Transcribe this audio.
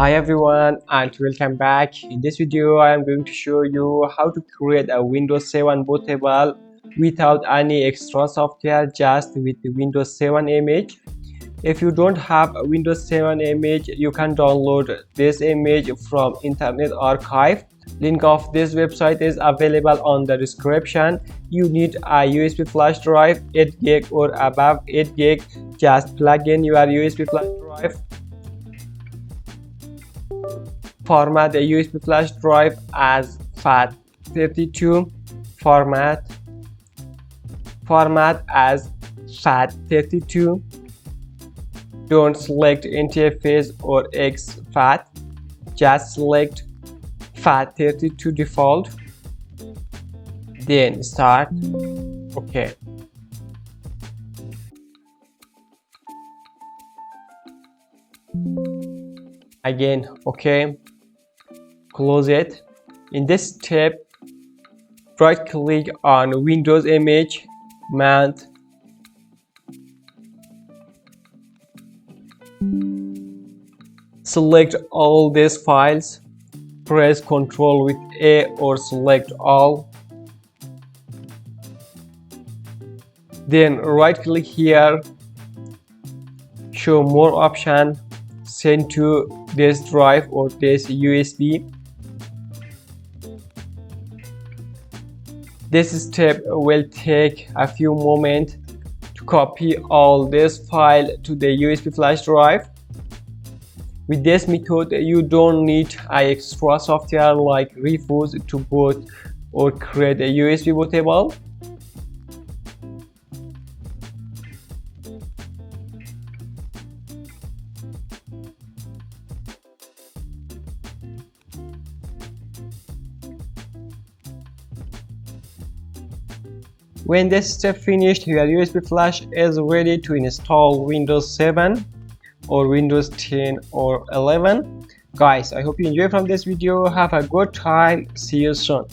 Hi everyone and welcome back. In this video I am going to show you how to create a Windows 7 bootable without any extra software, just with the Windows 7 image. If you don't have a Windows 7 image, you can download this image from Internet Archive. Link of this website is available on the description. You need a USB flash drive 8 GB or above 8 GB. Just plug in your USB flash drive. Format the USB flash drive as FAT32. Format as FAT32. Don't select NTFS or exFAT. Just select FAT32 default. Then start. Okay. Again, okay. Close it. In this step, right click on Windows image, mount. Select all these files. Press Ctrl with A or select all. Then right click here, show more option, send to this drive or this USB. This step will take a few moments to copy all this file to the USB flash drive. With this method, you don't need an extra software like Rufus to boot or create a USB bootable. When this step finished, your USB flash is ready to install Windows 7 or Windows 10 or 11. Guys, I hope you enjoyed from this video. Have a good time. See you soon.